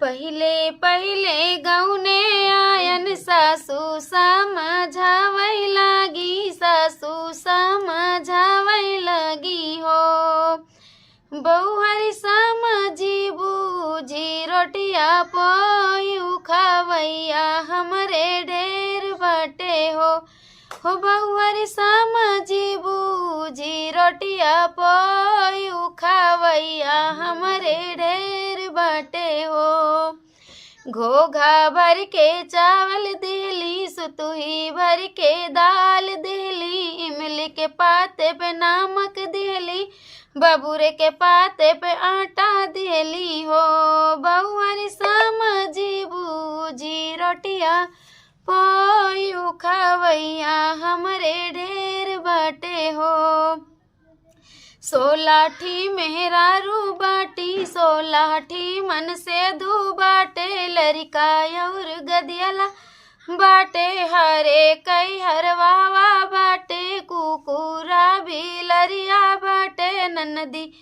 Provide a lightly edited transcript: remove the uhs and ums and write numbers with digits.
पहिले पहिले गौने आयन सासू समझावै लागी, सासू समझावै लगी हो। बहुहरी समझी बूझी रोटिया पोयू खावैया हमरे ढेर बटे हो। हो बहुहरी समझी बूझी रोटिया पोयू खावैया हमरे ढेर बटे हो। घोघा भर के चावल दिली, सुतुही भर के दाल दिली, इमली के पाते पे नमक दिली, बबूरे के पाते पे आटा दिली हो। बहुहरी समझी बूझी रोटिया पोयू खावैया हमरे ढेर बटे हो। सोलाठी मेहरारू बाटी, सोलाठी मन से धू बाटे, लरिका और गदियाला बाटे, हरे कई हरवावा बाटे, कुकुरा भी लरिया बाटे, ननदी